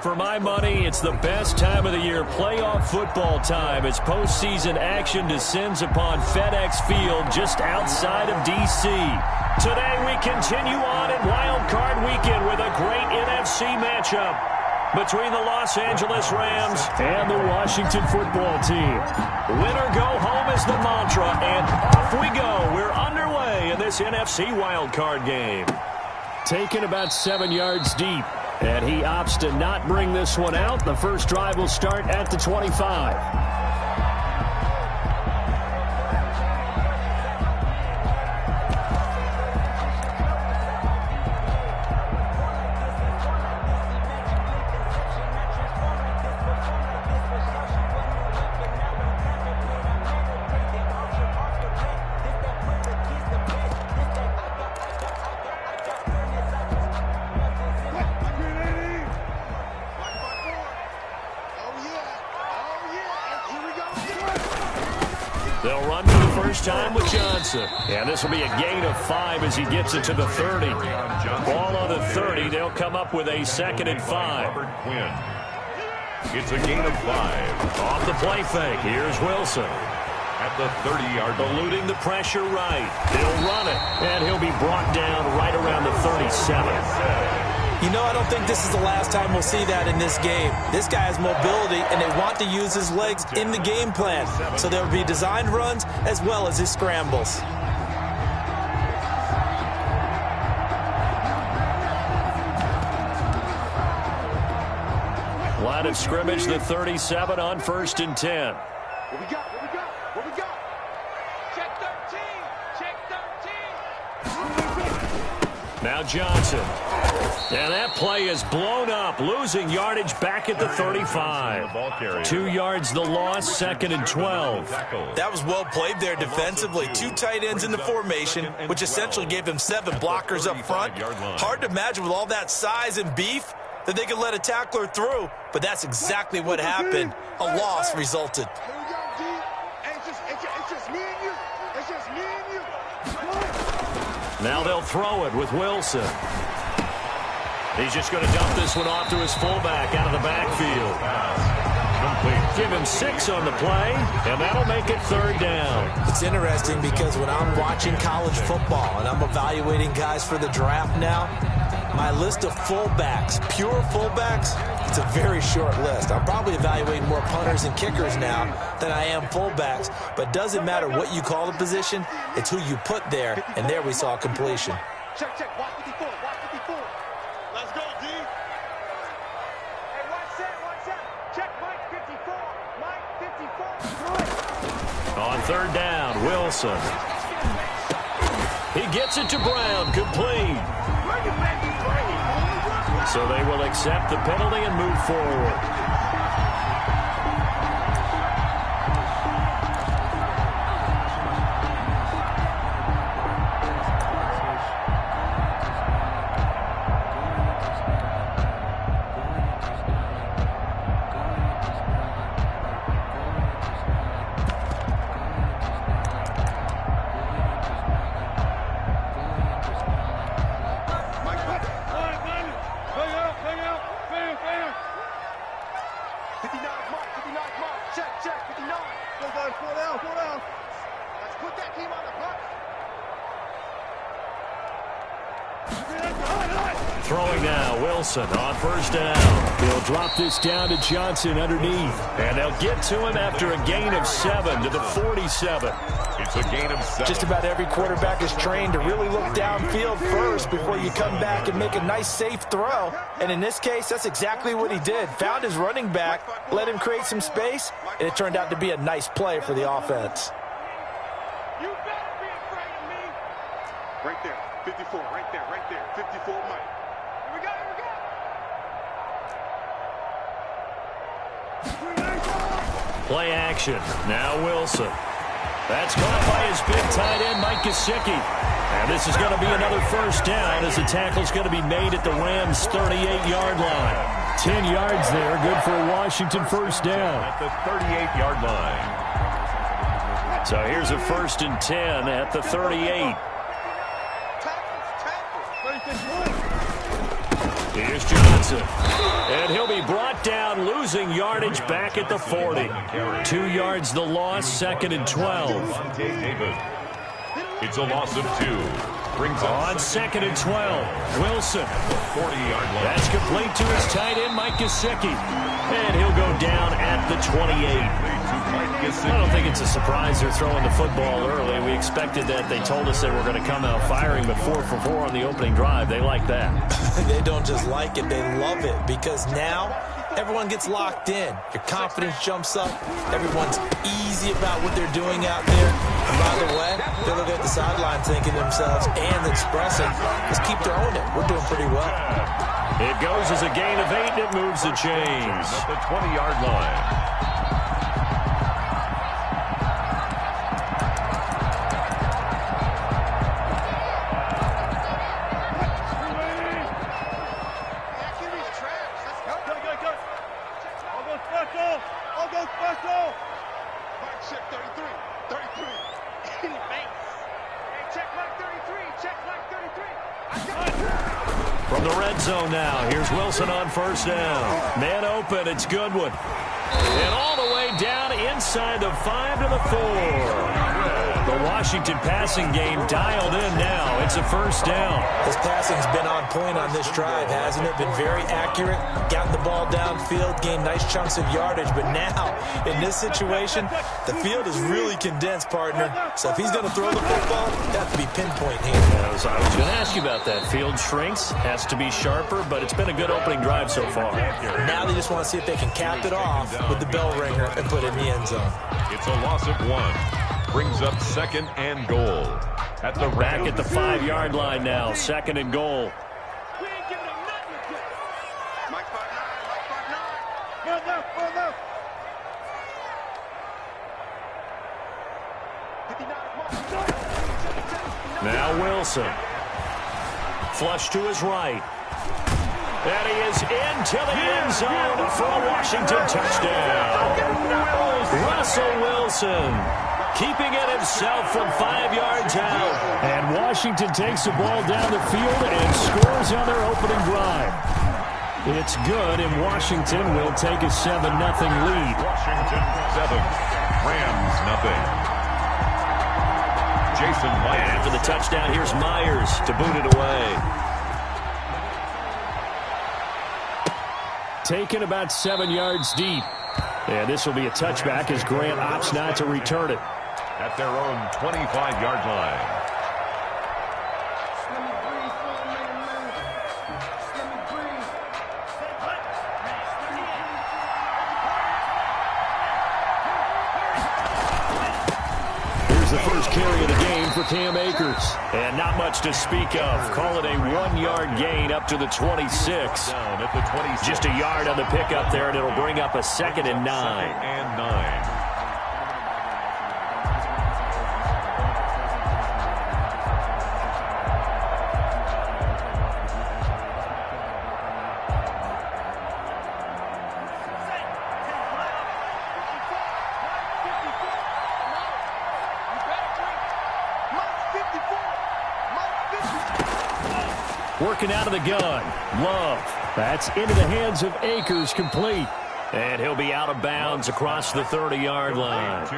For my money, it's the best time of the year, playoff football time, as postseason action descends upon FedEx Field just outside of D.C. Today we continue on in Wild Card Weekend with a great NFC matchup between the Los Angeles Rams and the Washington football team. Winner go home is the mantra, and off we go. We're underway in this NFC Wild Card game. Taken about 7 yards deep. And he opts to not bring this one out. The first drive will start at the 25. They'll run for the first time with Johnson. And this will be a gain of 5 as he gets it to the 30. Ball on the 30. They'll come up with a 2nd and 5. It's a gain of 5. Off the play fake. Here's Wilson. At the 30-yard line. Eluding the pressure right. He'll run it. And he'll be brought down right around the 37. You know, I don't think this is the last time we'll see that in this game. This guy has mobility, and they want to use his legs in the game plan. So there will be designed runs as well as his scrambles. Line of scrimmage, the 37 on 1st and 10. What we got? What we got? What we got? Check 13. Check 13. Now Johnson. And that play is blown up, losing yardage back at the 35. 2 yards the loss, 2nd and 12. That was well played there defensively. 2 tight ends in the formation, which essentially gave him 7 blockers up front. Hard to imagine with all that size and beef that they could let a tackler through, but that's exactly what happened. A loss resulted. Now they'll throw it with Wilson. He's just going to dump this one off to his fullback out of the backfield. Give him 6 on the play, and that'll make it 3rd down. It's interesting because when I'm watching college football and I'm evaluating guys for the draft now, my list of fullbacks, pure fullbacks, it's a very short list. I'm probably evaluating more punters and kickers now than I am fullbacks, but it doesn't matter what you call the position, it's who you put there, and there we saw completion. Check, check. Watch 54. Watch 54. Let's go, D. Hey, watch that. Check Mike 54. Mike 54. On 3rd down, Wilson. He gets it to Brown, complete. So they will accept the penalty and move forward. Throwing now, Wilson on 1st down. He'll drop this down to Johnson underneath. And they'll get to him after a gain of 7 to the 47. It's a gain of 7. Just about every quarterback is trained to really look downfield first before you come back and make a nice, safe throw. And in this case, that's exactly what he did. Found his running back, let him create some space, and it turned out to be a nice play for the offense. You better be afraid of me. Right there. 54. Right there. 54, Mike. Here we go. Play action. Now Wilson. That's caught by his big tight end, Mike Gesicki. And this is going to be another 1st down as the tackle's going to be made at the Rams' 38-yard line. 10 yards there, good for a Washington 1st down. At the 38-yard line. So here's a 1st and 10 at the 38. Here's Johnson. And he'll be brought down, losing yardage back at the 40. 2 yards the loss, 2nd and 12. It's a loss of 2. Brings on 2nd and 12. Wilson. 40-yard line. That's complete to his tight end, Mike Gesicki. And he'll go down at the 28. I don't think it's a surprise they're throwing the football early. We expected that. They told us they were going to come out firing, but 4 for 4 on the opening drive. They like that. They don't just like it, they love it, because now everyone gets locked in. Your confidence jumps up. Everyone's easy about what they're doing out there. And by the way, they're looking at the sideline thinking to themselves and expressing, let's keep throwing it. We're doing pretty well. It goes as a gain of 8, and it moves the chains. At the 20-yard line. From the red zone now, here's Wilson on first down. Man open, it's Goodwin. And all the way down inside the 5 to the 4. The Washington passing game dialed in now. It's a first down. His passing's been on point on this drive, hasn't it? Been very accurate, gotten the ball downfield, gained nice chunks of yardage. But now, in this situation, the field is really condensed, partner. So if he's going to throw the football, it has to be pinpoint here. I was going to ask you about that. Field shrinks, has to be sharper, but it's been a good opening drive so far. Now they just want to see if they can cap it off with the bell ringer and put it in the end zone. It's a loss of 1. Brings up 2nd and goal. At the back at the 5-yard line now. 2nd and goal. We ain't giving them nothing to do. Mike 5-9, Mike 5-9. Go left, go left. 59. Now Wilson. Flush to his right. And he is into the end zone for a Washington touchdown. Russell Wilson keeping it himself from 5 yards out. And Washington takes the ball down the field and scores on their opening drive. It's good, and Washington will take a 7-0 lead. Washington 7, Rams 0. Jason Myers. And after the touchdown, here's Myers to boot it away. Taken about 7 yards deep. And this will be a touchback as Grant opts not to return it. At their own 25-yard line. Here's the first carry of the game for Cam Akers. And not much to speak of. Call it a 1-yard gain up to the 26. Down at the 26. Just a yard on the pickup there, and it'll bring up a 2nd and 9. 2nd and 9. Working out of the gun. Love. That's into the hands of Akers, complete. And he'll be out of bounds across the 30-yard line.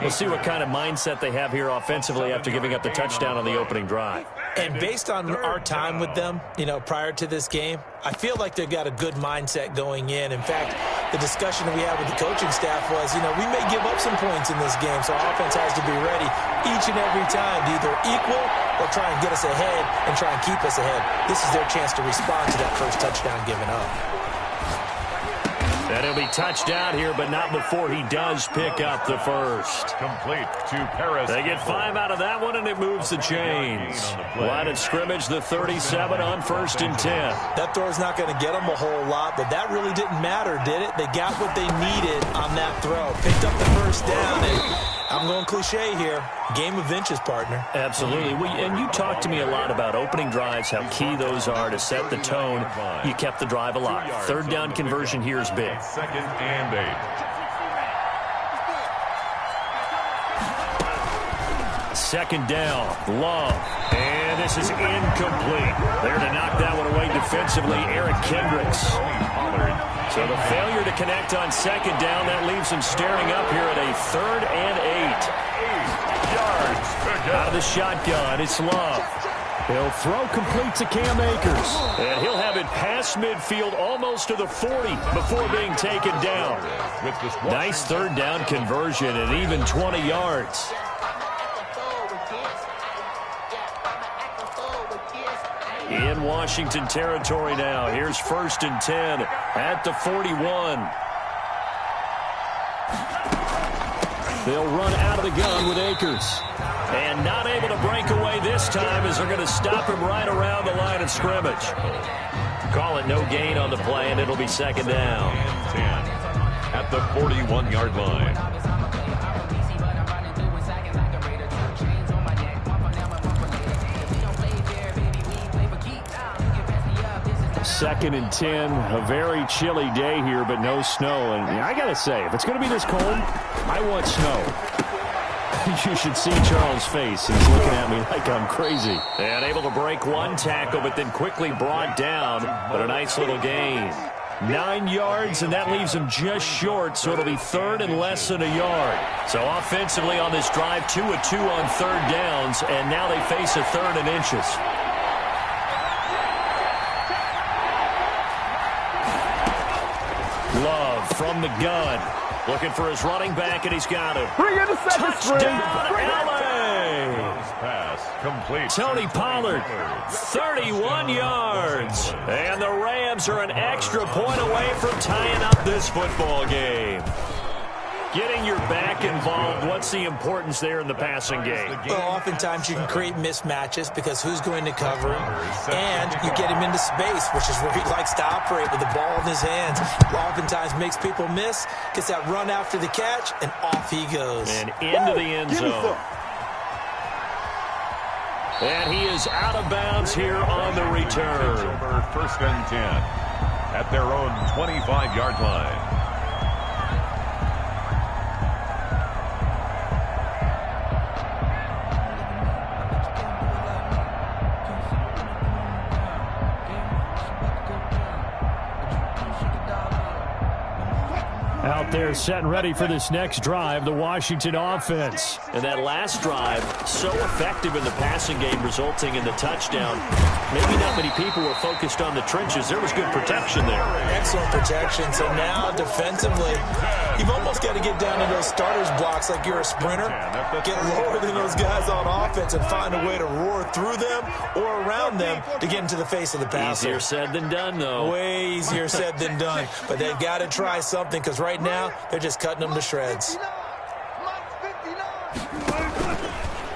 We'll see what kind of mindset they have here offensively after giving up the touchdown on the opening drive. And based on our time with them, prior to this game, I feel like they've got a good mindset going in. In fact, the discussion that we had with the coaching staff was, we may give up some points in this game, so our offense has to be ready each and every time to either equal or try and get us ahead and try and keep us ahead. This is their chance to respond to that first touchdown given up. And he'll be touched out here, but not before he does pick up the first. Complete to Paris. They get 5 out of that one, and it moves the chains. Line of scrimmage, the 37 on 1st and 10. That throw's not going to get them a whole lot, but that really didn't matter, did it? They got what they needed on that throw. Picked up the first down, and I'm going cliche here. Game of inches, partner. Absolutely. And you talked to me a lot about opening drives, how key those are to set the tone. You kept the drive alive. 3rd down conversion here is big. 2nd and 8. 2nd down. Love. And And this is incomplete. There to knock that one away defensively, Eric Kendricks. So the failure to connect on second down, that leaves him staring up here at a 3rd and 8. 8 yards. Out of the shotgun, it's Love. He'll throw complete to Cam Akers. And he'll have it past midfield almost to the 40 before being taken down. Nice 3rd down conversion and even 20 yards. In Washington territory now. Here's 1st and 10 at the 41. They'll run out of the gun with Akers. And not able to break away this time as they're going to stop him right around the line of scrimmage. Call it no gain on the play, and it'll be 2nd down. 10 at the 41-yard line. 2nd and 10, a very chilly day here, but no snow. And I got to say, if it's going to be this cold, I want snow. You should see Charles' face. He's looking at me like I'm crazy. And able to break one tackle, but then quickly brought down. But a nice little gain. 9 yards, and that leaves him just short, so it'll be 3rd and less than a yard. So offensively on this drive, 2 of 2 on 3rd downs, and now they face a 3rd and inches. Love from the gun. Looking for his running back, and he's got him. Bring in the second string. Touchdown, LA! Pass complete. Tony Pollard, 31 yards. And the Rams are an extra point away from tying up this football game. Getting your back involved, what's the importance there in the passing game? Well, oftentimes you can create mismatches because who's going to cover him, and you get him into space, which is where he likes to operate with the ball in his hands. Oftentimes makes people miss, gets that run after the catch, and off he goes. And into the end zone. And he is out of bounds here on the return. 1st and 10 at their own 25-yard line. Out there set and ready for this next drive, the Washington offense. And that last drive, so effective in the passing game, resulting in the touchdown. Maybe not many people were focused on the trenches. There was good protection there. Excellent protection. So now defensively, you've almost got to get down to those starters blocks like you're a sprinter. Get lower than those guys on offense and find a way to roar through them or around them to get into the face of the passer. Easier said than done, though. Way easier said than done. But they've got to try something because right now they're just cutting them to shreds.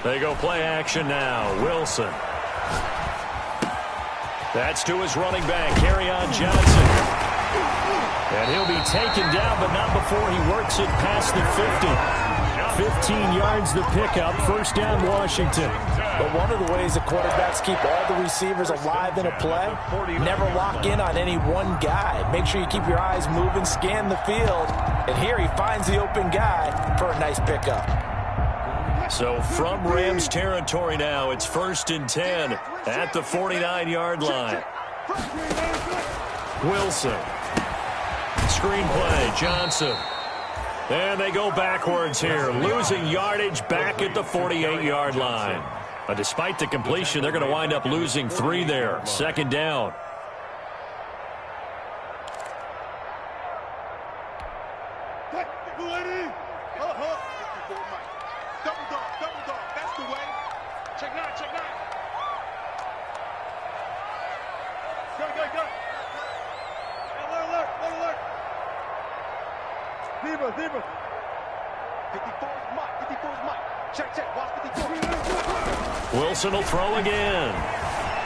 They go play action now. Wilson. That's to his running back, Kerryon Johnson. And he'll be taken down, but not before he works it past the 50. 15 yards the pickup. 1st down, Washington. But one of the ways the quarterbacks keep all the receivers alive in a play, never lock in on any one guy. Make sure you keep your eyes moving, scan the field. And here he finds the open guy for a nice pickup. So from Rams territory now, it's 1st and 10 at the 49-yard line. Wilson. Screen play, Johnson. And they go backwards here, losing yardage back at the 48-yard line. But despite the completion, they're going to wind up losing 3 there. 2nd down. Zebra. 54's Mike. Check. Watch 54. Wilson will throw again.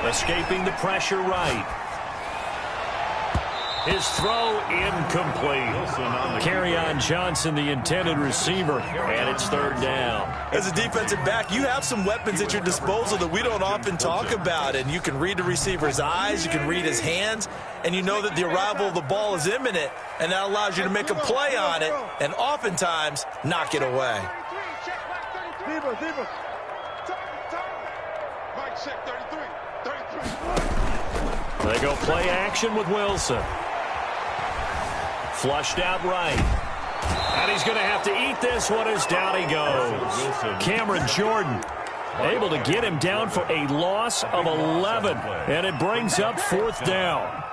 Escaping the pressure right. His throw incomplete. Kerryon Johnson, the intended receiver, and it's 3rd down. As a defensive back, you have some weapons at your disposal that we don't often talk about, and you can read the receiver's eyes, you can read his hands, and you know that the arrival of the ball is imminent, and that allows you to make a play on it, and oftentimes knock it away. Zebra. Mike check 33. They go play action with Wilson. Flushed out right. And he's going to have to eat this one as down he goes. Cameron Jordan able to get him down for a loss of 11. And it brings up 4th down.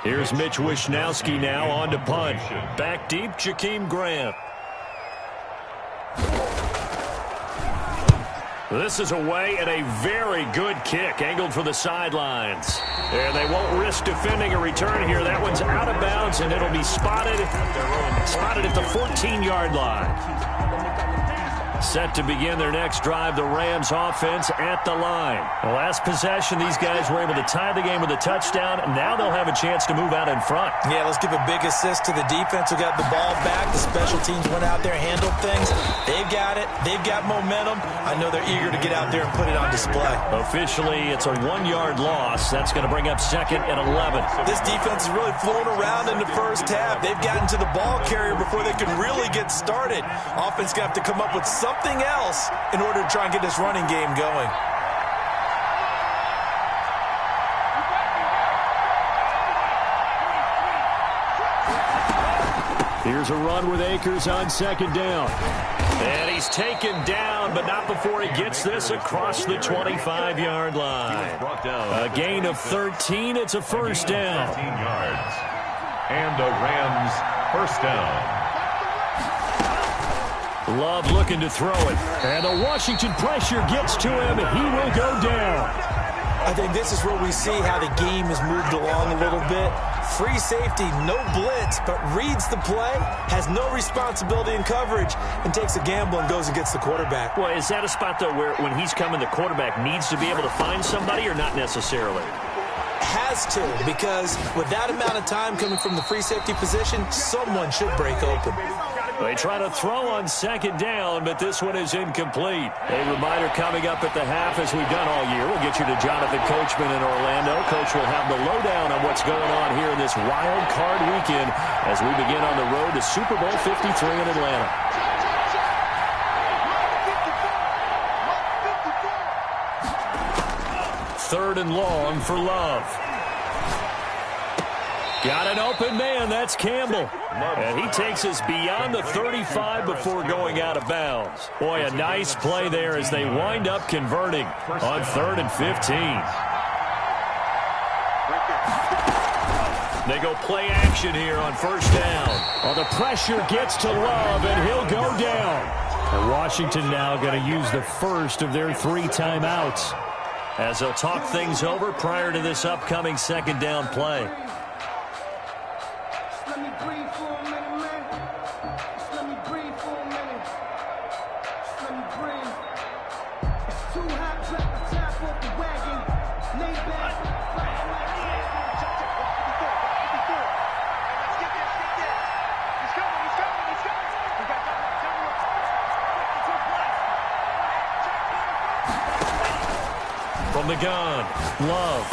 Here's Mitch Wishnowski now on to punt. Back deep, Jakeem Grant. This is away and a very good kick angled for the sidelines. And they won't risk defending a return here. That one's out of bounds, and it'll be spotted at the 14-yard line. Set to begin their next drive, the Rams offense at the line. The last possession, these guys were able to tie the game with a touchdown, and now they'll have a chance to move out in front. Yeah, let's give a big assist to the defense who got the ball back. The special teams went out there, handled things. They've got it. They've got momentum. I know they're eager to get out there and put it on display. Officially, it's a 1-yard loss. That's going to bring up 2nd and 11. This defense is really flown around in the first half. They've gotten to the ball carrier before they can really get started. Offense going to have to come up with something else in order to try and get this running game going. Here's a run with Akers on 2nd down. And he's taken down, but not before he gets this across the 25-yard line. A gain of 13. It's a 1st down. 13 yards. And a Rams 1st down. Love looking to throw it. And the Washington pressure gets to him, and he will go down. I think this is where we see how the game has moved along a little bit. Free safety, no blitz, but reads the play, has no responsibility in coverage, and takes a gamble and goes and gets the quarterback. Well, is that a spot, though, where when he's coming, the quarterback needs to be able to find somebody or not necessarily? Has to, because with that amount of time coming from the free safety position, someone should break open. They try to throw on 2nd down, but this one is incomplete. A reminder coming up at the half, as we've done all year. We'll get you to Jonathan Coachman in Orlando. Coach will have the lowdown on what's going on here in this wild card weekend as we begin on the road to Super Bowl 53 in Atlanta. Third and long for Love. Got an open man. That's Campbell. And he takes us beyond the 35 before going out of bounds. Boy, a nice play there as they wind up converting on 3rd and 15. They go play action here on 1st down. Well, the pressure gets to Love, and he'll go down. And Washington now going to use the first of their 3 timeouts as they'll talk things over prior to this upcoming 2nd down play. From the gun, Love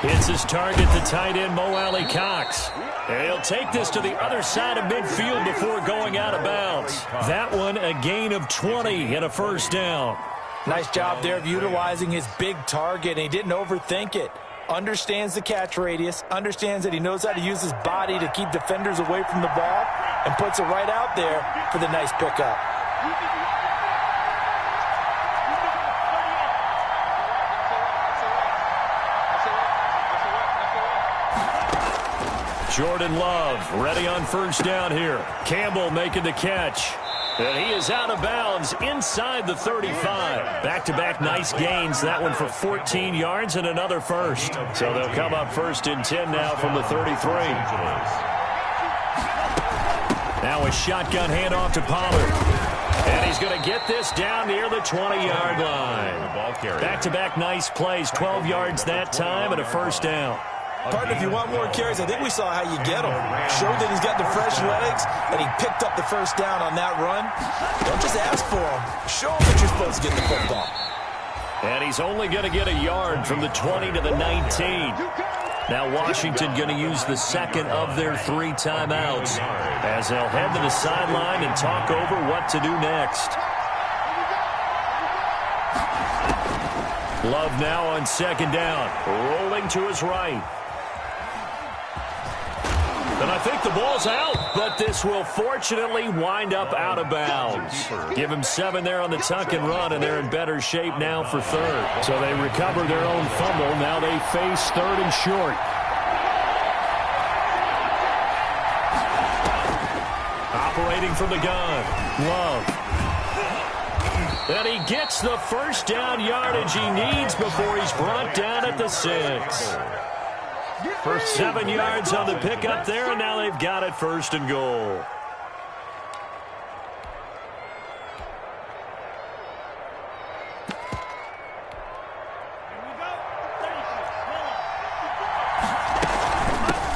hits his target, the tight end, Mo Alley Cox. And he'll take this to the other side of midfield before going out of bounds. That one, a gain of 20 and a 1st down. Nice job there of utilizing his big target, and he didn't overthink it. Understands the catch radius, understands that he knows how to use his body to keep defenders away from the ball, and puts it right out there for the nice pickup. Jordan Love ready on 1st down here. Campbell making the catch. And he is out of bounds inside the 35. Back-to-back nice gains. That one for 14 yards and another 1st. So they'll come up 1st and 10 now from the 33. Now a shotgun handoff to Pollard. And he's going to get this down near the 20-yard line. Back-to-back nice plays. 12 yards that time and a 1st down. Partner, if you want more carries, I think we saw how you get them. Showed that he's got the fresh legs, and he picked up the 1st down on that run. Don't just ask for them. Show them that you're supposed to get the football. And he's only going to get a yard from the 20 to the 19. Now Washington going to use the 2nd of their 3 timeouts as they'll head to the sideline and talk over what to do next. Love now on second down. Rolling to his right. And I think the ball's out, but this will fortunately wind up out of bounds. Give him 7 there on the tuck and run, and they're in better shape now for third. So they recover their own fumble. Now they face third and short. Operating from the gun, Love. And he gets the first down yardage he needs before he's brought down at the 6. First 7 yards on the pickup there, and now they've got it first and goal.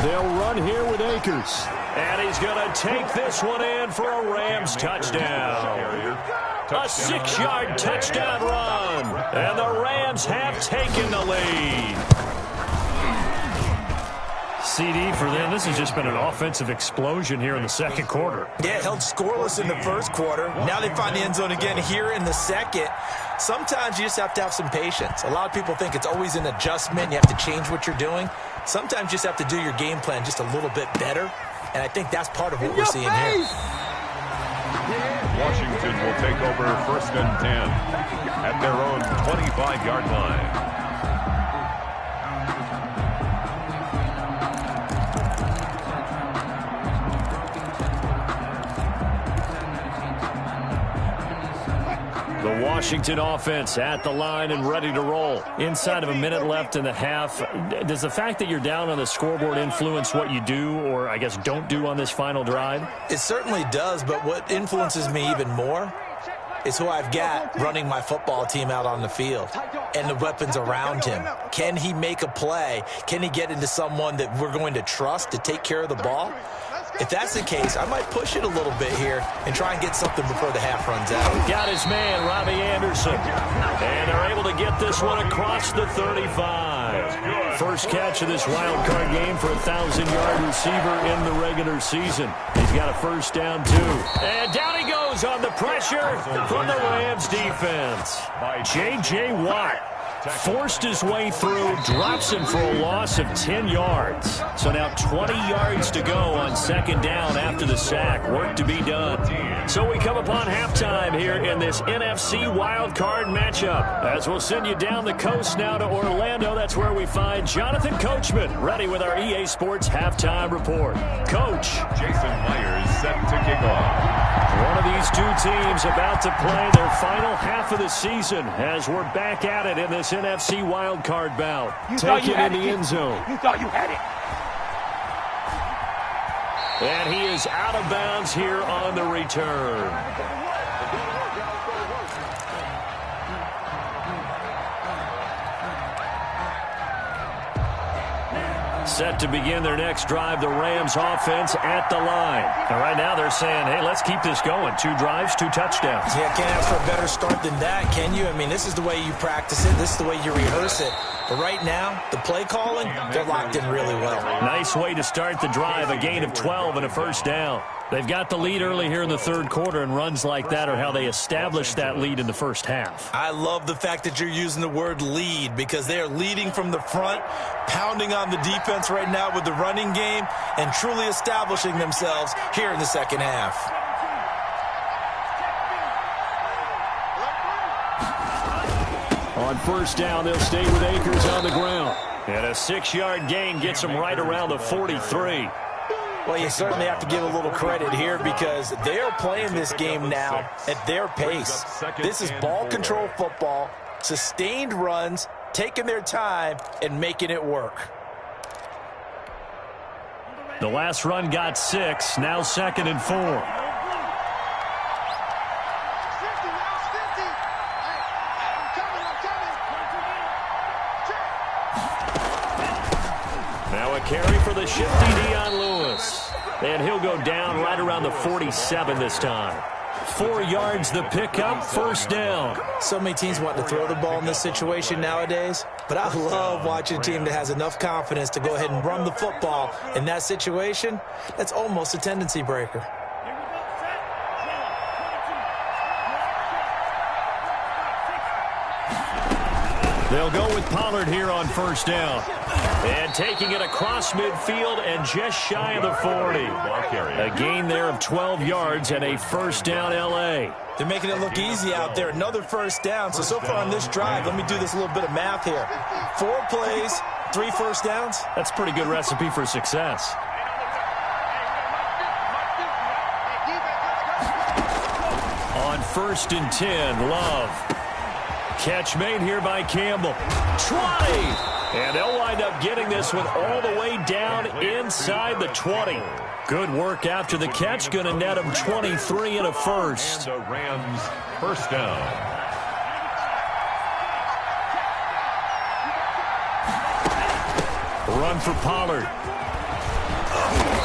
They'll run here with Akers. And he's going to take this one in for a Rams touchdown. A 6-yard touchdown run. And the Rams have taken the lead. CD for them. This has just been an offensive explosion here in the second quarter. Yeah, held scoreless in the first quarter. Now they find the end zone again here in the second. Sometimes you just have to have some patience. A lot of people think it's always an adjustment. You have to change what you're doing. Sometimes you just have to do your game plan just a little bit better. And I think that's part of what we're seeing here. Washington will take over 1st and 10 at their own 25-yard line. The Washington offense at the line and ready to roll. Inside of a minute left in the half, does the fact that you're down on the scoreboard influence what you do or, I guess, don't do on this final drive? It certainly does, but what influences me even more is who I've got running my football team out on the field and the weapons around him. Can he make a play? Can he get into someone that we're going to trust to take care of the ball? If that's the case, I might push it a little bit here and try and get something before the half runs out. Got his man, Robbie Anderson. And they're able to get this one across the 35. First catch of this wild card game for a 1,000-yard receiver in the regular season. He's got a first down, too. And down he goes on the pressure from the Rams defense. J.J. Watt forced his way through, drops him for a loss of 10 yards. So now 20 yards to go on second down after the sack. Work to be done. So we come upon halftime here in this NFC wildcard matchup. As we'll send you down the coast now to Orlando. That's where we find Jonathan Coachman ready with our EA Sports halftime report. Coach. Jason Myers set to kick off. One of these two teams about to play their final half of the season as we're back at it in this NFC wildcard bout. Take it in the end zone. You thought you had it. And he is out of bounds here on the return. Set to begin their next drive, the Rams offense at the line. And right now they're saying, hey, let's keep this going. 2 drives, 2 touchdowns. Yeah, can't ask for a better start than that, can you? I mean, this is the way you practice it. This is the way you rehearse it. But right now, the play calling, they're locked in really well. Nice way to start the drive, a gain of 12 and a first down. They've got the lead early here in the third quarter, and runs like that are how they establish that lead in the first half. I love the fact that you're using the word lead because they are leading from the front, pounding on the defense right now with the running game, and truly establishing themselves here in the second half. On first down, they'll stay with Akers on the ground. And a 6-yard gain gets them right around the 43. Well, you certainly have to give a little credit here because they are playing this game now at their pace. This is ball control football, sustained runs, taking their time, and making it work. The last run got 6, now 2nd and 4. Now a carry for the shifty Dion Lewis. And he'll go down right around the 47 this time. 4 yards the pickup, first down. So many teams want to throw the ball in this situation nowadays, but I love watching a team that has enough confidence to go ahead and run the football in that situation. That's almost a tendency breaker. They'll go with Pollard here on first down. And taking it across midfield and just shy of the 40. A gain there of 12 yards and a first down L.A. They're making it look easy out there. Another first down. So far on this drive, let me do this little bit of math here. 4 plays, 3 first downs. That's a pretty good recipe for success. On 1st and 10, Love. Catch made here by Campbell. 20! And they'll wind up getting this one all the way down inside the 20. Good work after the catch. Going to net them 23 and a first. And the Rams first down. Run for Pollard.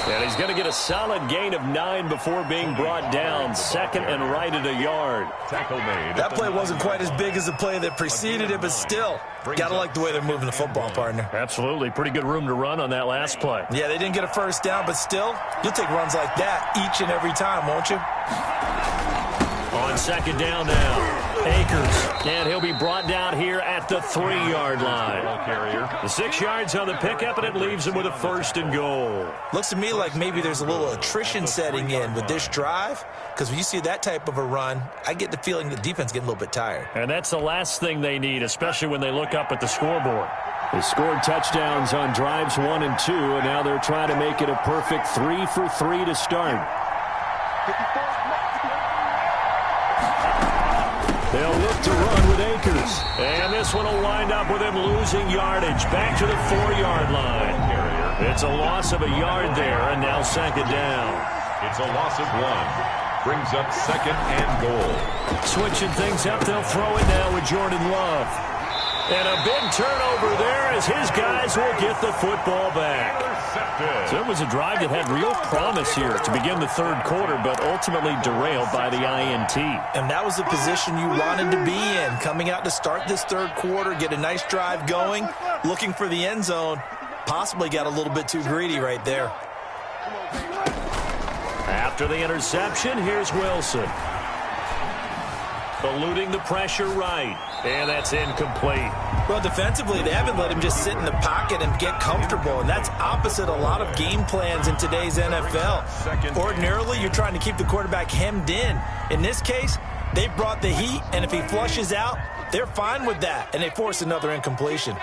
And he's going to get a solid gain of 9 before being brought down. 2nd and right at a yard. Tackle made. That play wasn't quite as big as the play that preceded it, but still, got to like the way they're moving the football, partner. Absolutely. Pretty good room to run on that last play. Yeah, they didn't get a first down, but still, you'll take runs like that each and every time, won't you? On 2nd down now. Akers, and he'll be brought down here at the 3-yard line. The 6 yards on the pickup, and it leaves him with a 1st and goal. Looks to me like maybe there's a little attrition setting in with this drive, because when you see that type of a run, I get the feeling the defense getting a little bit tired. And that's the last thing they need, especially when they look up at the scoreboard. They scored touchdowns on drives 1 and 2, and now they're trying to make it a perfect 3 for 3 to start. They'll look to run with Akers. And this one will wind up with him losing yardage. Back to the 4-yard line. It's a loss of a yard there, and now 2nd down. It's a loss of 1. Brings up 2nd and goal. Switching things up, they'll throw it now with Jordan Love. And a big turnover there as his guys will get the football back. So it was a drive that had real promise here to begin the 3rd quarter, but ultimately derailed by the INT. And that was the position you wanted to be in, coming out to start this 3rd quarter, get a nice drive going, looking for the end zone. Possibly got a little bit too greedy right there. After the interception, here's Wilson. Eluding the pressure right. And that's incomplete. Well, defensively, they haven't let him just sit in the pocket and get comfortable, and that's opposite a lot of game plans in today's NFL. Ordinarily, you're trying to keep the quarterback hemmed in. In this case, they brought the heat, and if he flushes out, they're fine with that, and they force another incompletion.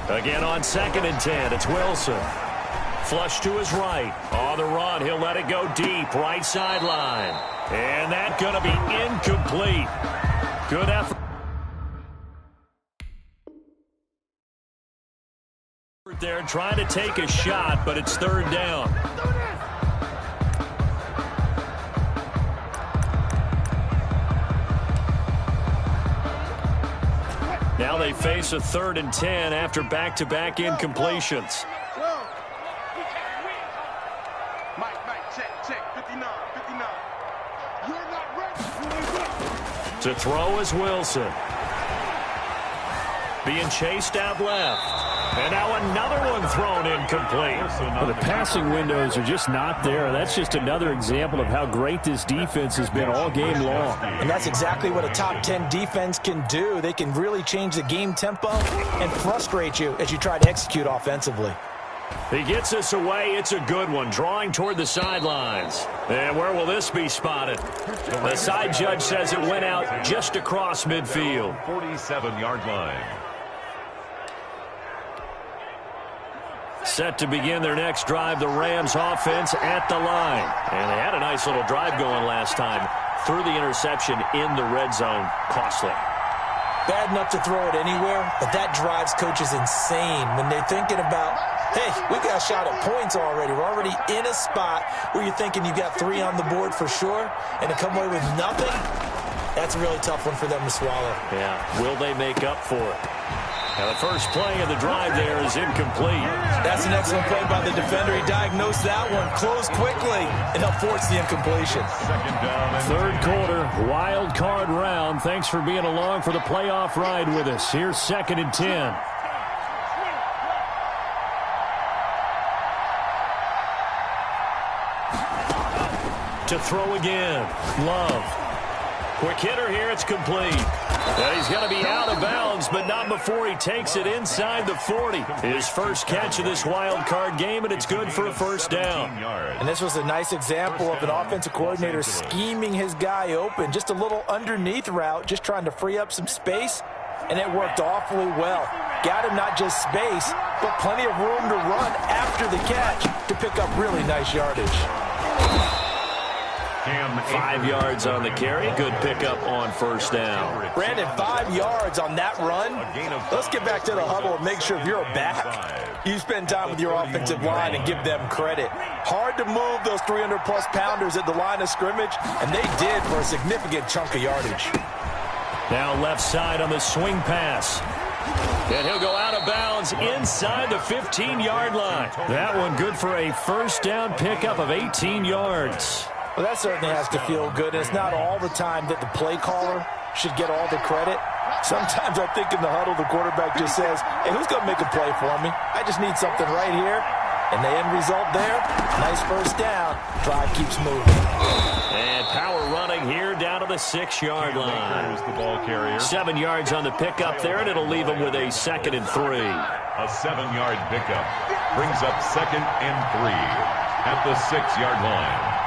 Again on 2nd and 10, it's Wilson. Flush to his right. On the run, he'll let it go deep, right sideline. And that's going to be incomplete. Good effort there, trying to take a shot, but it's 3rd down. Now they face a 3rd and 10 after back-to-back incompletions. To throw is Wilson. Being chased out left. And now another one thrown incomplete. Well, the passing windows are just not there. That's just another example of how great this defense has been all game long. And that's exactly what a top 10 defense can do. They can really change the game tempo and frustrate you as you try to execute offensively. He gets this away. It's a good one, drawing toward the sidelines. And where will this be spotted? The side judge says it went out just across midfield. 47-yard line. Set to begin their next drive, the Rams offense at the line. And they had a nice little drive going last time. Threw the interception in the red zone. Costly. Bad enough to throw it anywhere, but that drives coaches insane when they're thinking about, hey, we got a shot at points already. We're already in a spot where you're thinking you've got 3 on the board for sure, and to come away with nothing, that's a really tough one for them to swallow. Yeah, will they make up for it? Now the first play of the drive there is incomplete. That's an excellent play by the defender. He diagnosed that one, closed quickly, and helped force the incompletion. 2nd down. 3rd quarter, wild card round. Thanks for being along for the playoff ride with us. Here's 2nd and 10. To throw again. Love. Quick hitter here. It's complete. And he's going to be out of bounds, but not before he takes it inside the 40. His first catch of this wild card game, and it's good for a first down. And this was a nice example of an offensive coordinator scheming his guy open. Just a little underneath route, just trying to free up some space, and it worked awfully well. Got him not just space, but plenty of room to run after the catch to pick up really nice yardage. 5 yards on the carry. Good pickup on first down. Brandon, 5 yards on that run. Let's get back to the huddle and make sure if you're a back, you spend time with your offensive line and give them credit. Hard to move those 300-plus pounders at the line of scrimmage, and they did for a significant chunk of yardage. Now left side on the swing pass. And he'll go out of bounds inside the 15-yard line. That one good for a first down pickup of 18 yards. Well, that certainly has to feel good. And it's not all the time that the play caller should get all the credit. Sometimes I think in the huddle, the quarterback just says, hey, who's going to make a play for me? I just need something right here. And the end result there, nice first down. Drive keeps moving. And power running here down to the 6-yard line. The ball carrier. 7 yards on the pickup there, and it'll leave him with a 2nd and 3. A 7-yard pickup brings up 2nd and 3 at the 6-yard line.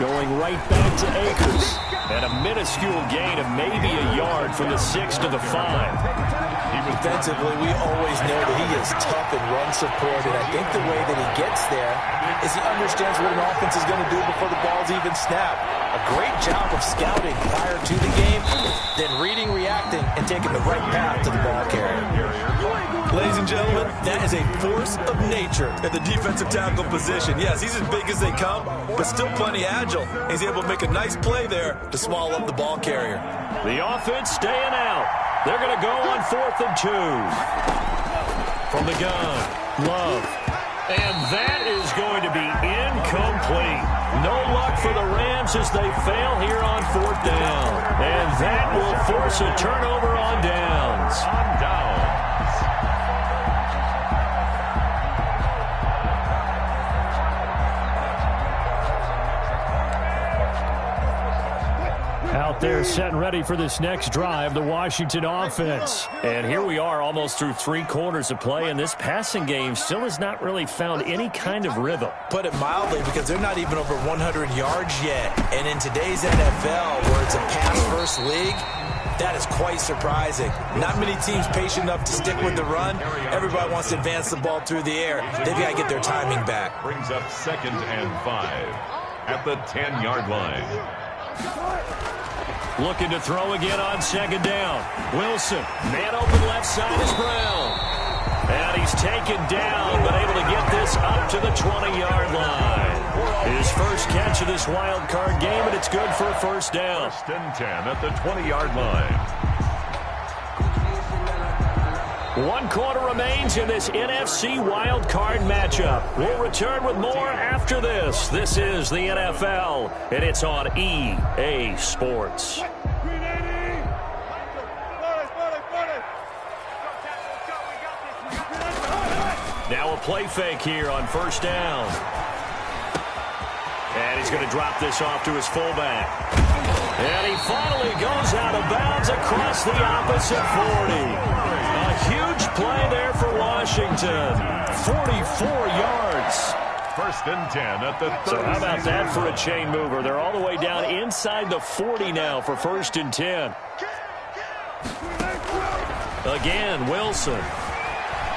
Going right back to Akers. And a minuscule gain of maybe a yard from the 6 to the 5. Defensively, we always know that he is tough in run support, and I think the way that he gets there is he understands what an offense is going to do before the ball's even snapped. A great job of scouting prior to the game, then reading, reacting, and taking the right path to the ball carrier. Ladies and gentlemen, that is a force of nature at the defensive tackle position. Yes, he's as big as they come, but still plenty agile. He's able to make a nice play there to swallow up the ball carrier. The offense staying out. They're going to go on 4th and 2. From the gun, Love. And that is going to be incomplete. No luck for the Rams as they fail here on 4th down. And that will force a turnover on downs. Out there set and ready for this next drive, the Washington offense. And here we are almost through 3 quarters of play, and this passing game still has not really found any kind of rhythm. Put it mildly, because they're not even over 100 yards yet. And in today's NFL, where it's a pass-first league, that is quite surprising. Not many teams patient enough to stick with the run. Everybody wants to advance the ball through the air. They've got to get their timing back. Brings up 2nd and 5 at the 10-yard line. Looking to throw again on 2nd down. Wilson, man open left side is Brown. And he's taken down, but able to get this up to the 20-yard line. His first catch of this wild card game, and it's good for a first down. 1st and 10 at the 20-yard line. 1 quarter remains in this NFC wild card matchup. We'll return with more after this. This is the NFL, and it's on EA Sports. Now a play fake here on 1st down. And he's going to drop this off to his fullback. And he finally goes out of bounds across the opposite 40. A huge play there for Washington. 44 yards. 1st and 10 at the 30. So how about that for a chain mover? They're all the way down inside the 40 now for 1st and 10. Again, Wilson.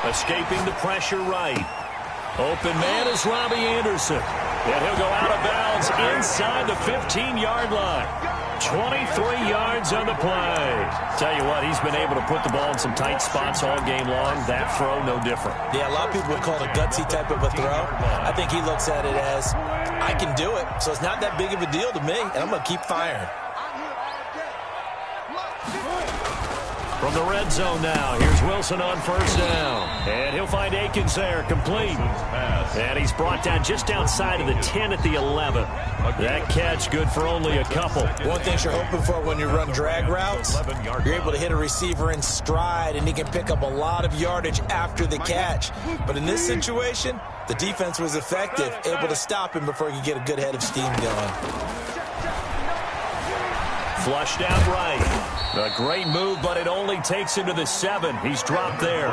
Escaping the pressure right. Open man is Robbie Anderson. And he'll go out of bounds inside the 15-yard line. 23 yards on the play. Tell you what, he's been able to put the ball in some tight spots all game long. That throw, no different. Yeah, a lot of people would call it a gutsy type of a throw. I think he looks at it as, I can do it, so it's not that big of a deal to me, and I'm going to keep firing. From the red zone now, here's Wilson on 1st down. And he'll find Akins there, complete. And he's brought down just outside of the 10 at the 11. That catch good for only a couple. One thing you're hoping for when you run drag routes, you're able to hit a receiver in stride, and he can pick up a lot of yardage after the catch. But in this situation, The defense was effective, able to stop him before he could get a good head of steam going. Flushed out right. A great move, but it only takes him to the 7. He's dropped there.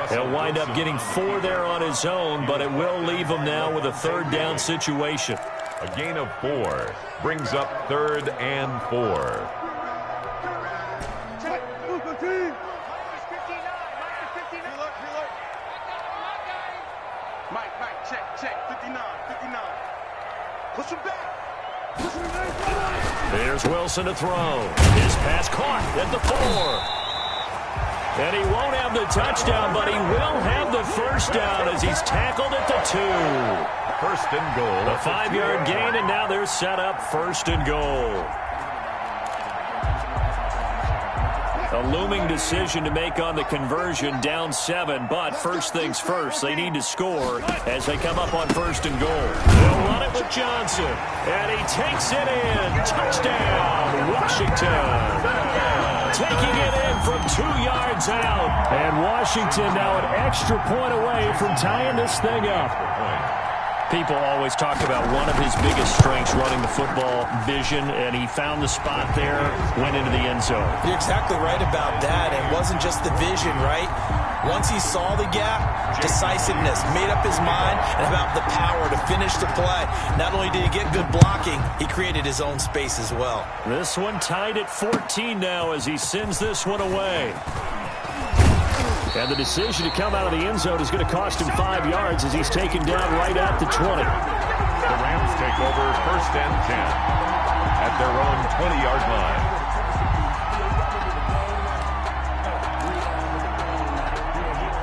He'll wind up getting 4 there on his own, but it will leave him now with a 3rd down situation. A gain of 4 brings up 3rd and 4. Mike, check, 59. Push him back. There's Wilson to throw. His pass caught at the 4. And he won't have the touchdown, but he will have the 1st down as he's tackled at the 2. 1st and goal. A 5-yard gain, and now they're set up 1st and goal. A looming decision to make on the conversion, down 7, but first things first, they need to score as they come up on 1st and goal. They'll run it with Johnson, and he takes it in. Touchdown, Washington. Taking it in from 2 yards out. And Washington now an extra point away from tying this thing up. People always talk about one of his biggest strengths, running the football, vision, and he found the spot there, went into the end zone. You're exactly right about that. It wasn't just the vision, right? Once he saw the gap, decisiveness, made up his mind, and about the power to finish the play. Not only did he get good blocking, he created his own space as well. This one tied at 14 now as he sends this one away. And the decision to come out of the end zone is going to cost him 5 yards as he's taken down right at the 20. The Rams take over 1st and 10 at their own 20-yard line.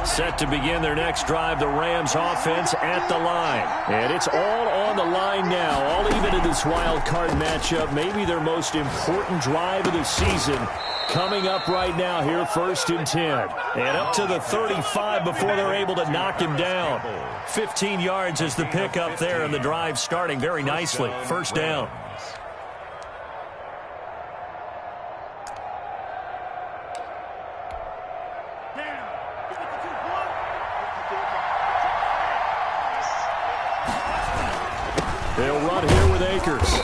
Set to begin their next drive, the Rams offense at the line. And it's all on the line now, all even in this wild card matchup. Maybe their most important drive of the season coming up right now here, 1st and 10. And up to the 35 before they're able to knock him down. 15 yards is the pickup there, and the drive starting very nicely. 1st down. They'll run here with Akers.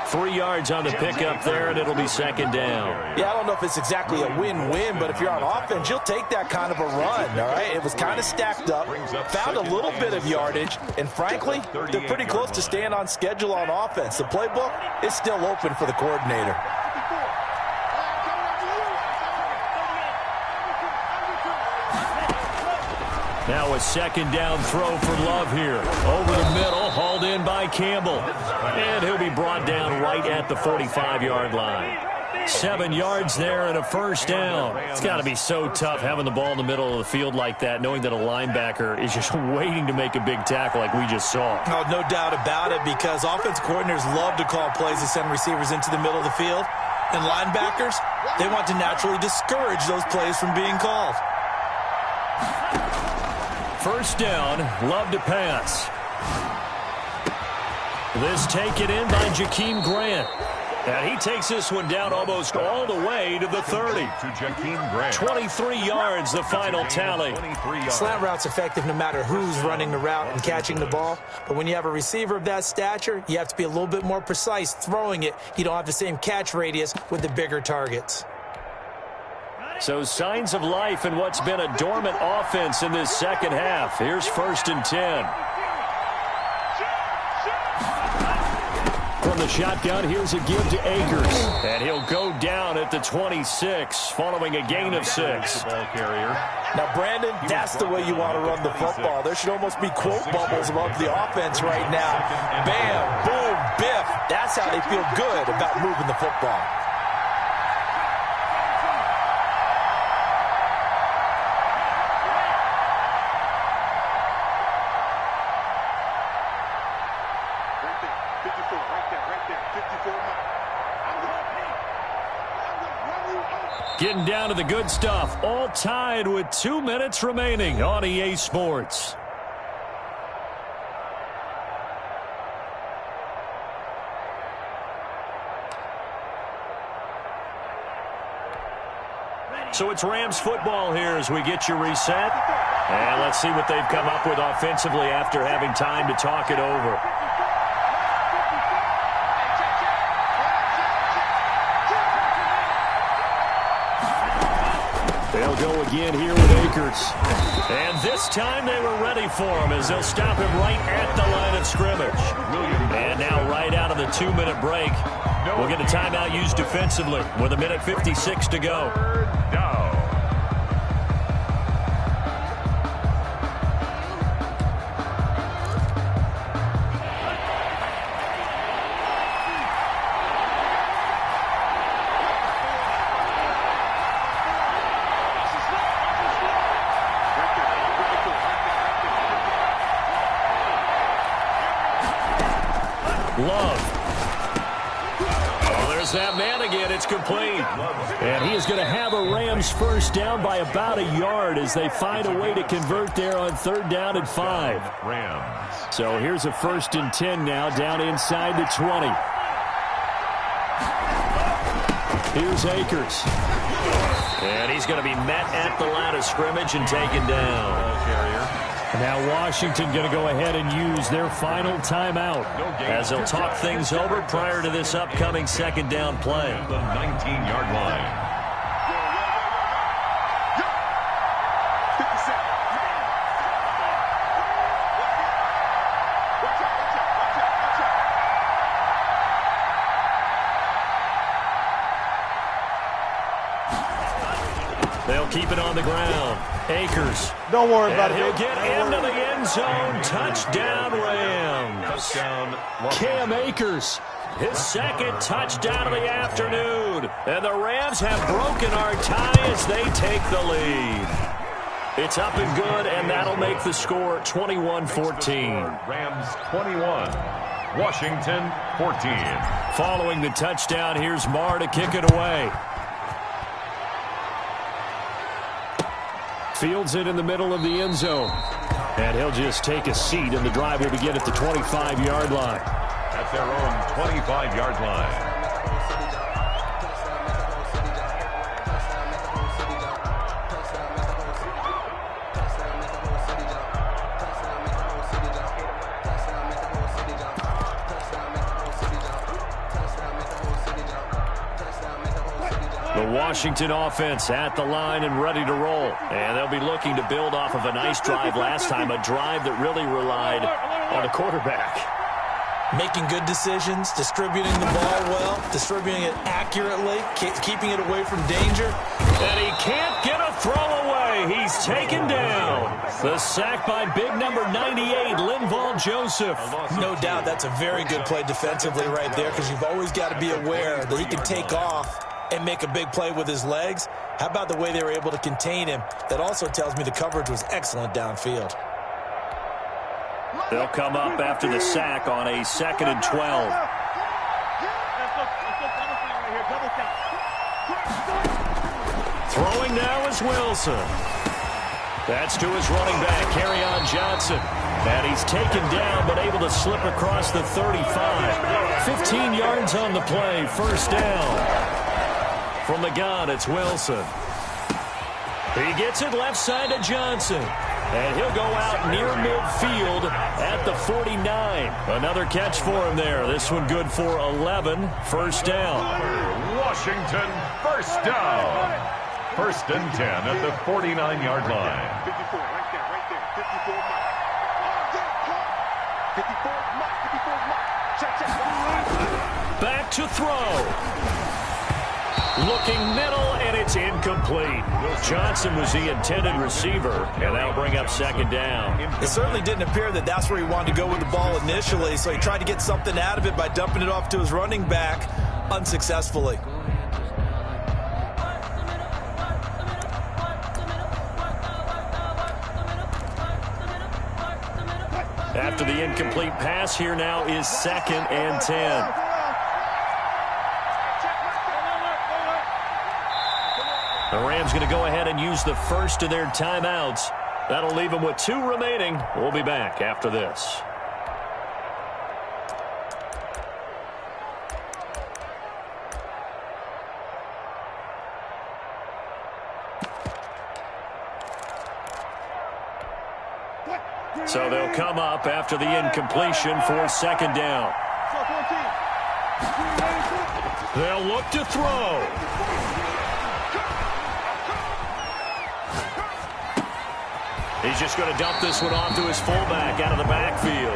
3 yards on the pickup there, and it'll be 2nd down. Yeah, I don't know if it's exactly a win-win, but if you're on offense, you'll take that kind of a run, all right? It was kind of stacked up, found a little bit of yardage, and frankly, they're pretty close to staying on schedule on offense. The playbook is still open for the coordinator. Now a 2nd down throw for Love here. Over the middle, hauled in by Campbell. And he'll be brought down right at the 45-yard line. 7 yards there and a 1st down. It's got to be so tough having the ball in the middle of the field like that, knowing that a linebacker is just waiting to make a big tackle like we just saw. Oh, no doubt about it, because offensive coordinators love to call plays to send receivers into the middle of the field. And linebackers, they want to naturally discourage those plays from being called. 1st down, Love to pass. This taken in by Jakeem Grant. And he takes this one down almost all the way to the 30. To Jakeem Grant. 23 yards, the final tally. Slant route's effective no matter who's running the route and catching the ball. But when you have a receiver of that stature, you have to be a little bit more precise throwing it. You don't have the same catch radius with the bigger targets. So signs of life in what's been a dormant offense in this 2nd half. Here's 1st and 10. From the shotgun, here's a give to Akers. And he'll go down at the 26, following a gain of 6. Now, Brandon, that's the way you want to run the football. There should almost be quote bubbles above the offense right now. Bam, boom, biff. That's how they feel good about moving the football. Getting down to the good stuff. All tied with 2 minutes remaining on EA Sports. So it's Rams football here as we get you reset. And let's see what they've come up with offensively after having time to talk it over. They'll go again here with Akers. And this time they were ready for him as they'll stop him right at the line of scrimmage. And now right out of the 2-minute break, we'll get a timeout used defensively with 1:56 to go. That man again, it's complete. And he is going to have a Rams first down by about a yard as they find a way to convert there on 3rd down and 5. So here's a 1st and 10 now down inside the 20. Here's Akers. And he's going to be met at the line of scrimmage and taken down. Now Washington going to go ahead and use their final timeout as they'll talk things over prior to this upcoming 2nd down play. The 19-yard line. They'll keep it on the ground. Akers. Don't worry about it. He'll get into the end zone. Touchdown, Rams. Cam Akers. His 2nd touchdown of the afternoon. And the Rams have broken our tie as they take the lead. It's up and good, and that'll make the score 21-14. Rams 21, Washington 14. Following the touchdown, here's Marr to kick it away. Fields it in the middle of the end zone. And he'll just take a seat, and the drive will begin at the 25-yard line. At their own 25-yard line. The Washington offense at the line and ready to roll. And they'll be looking to build off of a nice drive last time, a drive that really relied on the quarterback. Making good decisions, distributing the ball well, distributing it accurately, keeping it away from danger. And he can't get a throw away. He's taken down. The sack by big number 98, Linval Joseph. No doubt that's a very good play defensively right there, because you've always got to be aware that he can take off and make a big play with his legs. How about the way they were able to contain him? That also tells me the coverage was excellent downfield. They'll come up after the sack on a 2nd and 12. Throwing now is Wilson. That's to his running back, Kerryon Johnson. And he's taken down but able to slip across the 35. 15 yards on the play, 1st down. From the gun, it's Wilson. He gets it left side to Johnson. And he'll go out near midfield at the 49. Another catch for him there. This one good for 11. 1st down. Washington, 1st down. 1st and 10 at the 49-yard line. 54, right there, right there. 54, Mike. 54, Mike. 54, Mike. Check. Back to throw. Looking middle, and it's incomplete. Johnson was the intended receiver, and that'll bring up 2nd down. It certainly didn't appear that that's where he wanted to go with the ball initially, so he tried to get something out of it by dumping it off to his running back unsuccessfully. After the incomplete pass, here now is 2nd and 10. The Rams going to go ahead and use the first of their timeouts. That'll leave them with 2 remaining. We'll be back after this. So they'll come up after the incompletion for second down. They'll look to throw. He's just going to dump this one off to his fullback out of the backfield.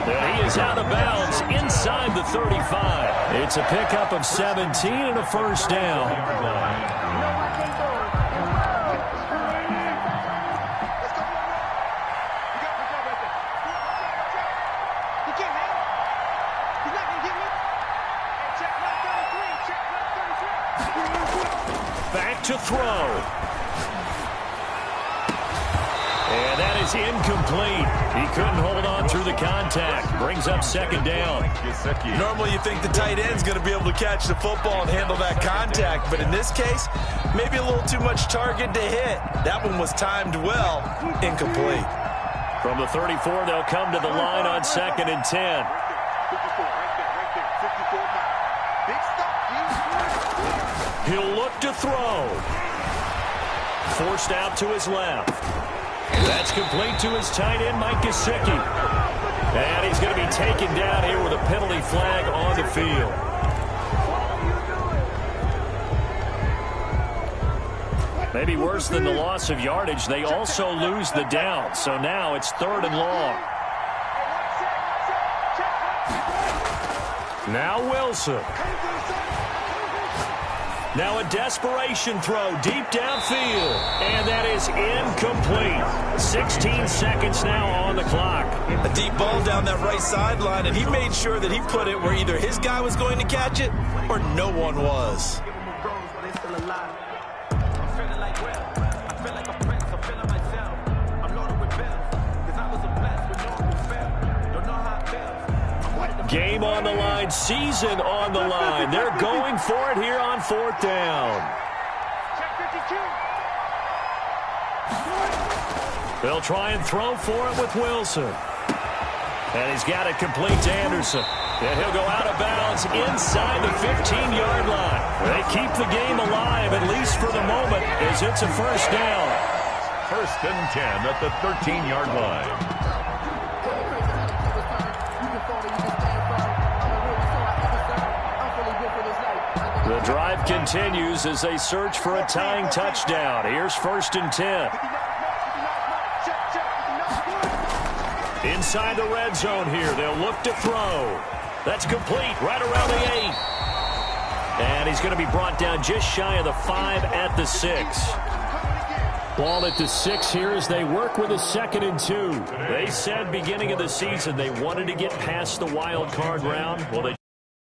And he is out of bounds inside the 35. It's a pickup of 17 and a first down. Back to throw. And that is incomplete. He couldn't hold on through the contact. Brings up second down. Normally you think the tight end's going to be able to catch the football and handle that contact, but in this case, maybe a little too much target to hit. That one was timed well. Incomplete. From the 34, they'll come to the line on 2nd and 10. He'll look to throw. Forced out to his left. That's complete to his tight end, Mike Gesicki. And he's going to be taken down here with a penalty flag on the field. Maybe worse than the loss of yardage, they also lose the down. So now it's 3rd and long. Now Wilson. Now a desperation throw deep downfield. And that is incomplete. 16 seconds now on the clock. A deep ball down that right sideline, and he made sure that he put it where either his guy was going to catch it or no one was. Game on the line, season on the line. They're going for it here on 4th down. They'll try and throw for it with Wilson. And he's got it complete to Anderson. And he'll go out of bounds inside the 15-yard line. They keep the game alive, at least for the moment, as it's a first down. 1st and 10 at the 13-yard line. The drive continues as they search for a tying touchdown. Here's 1st and 10. Inside the red zone here. They'll look to throw. That's complete right around the 8. And he's going to be brought down just shy of the 5 at the 6. Ball at the 6 here as they work with a 2nd and 2. They said beginning of the season they wanted to get past the wild card round. Well, they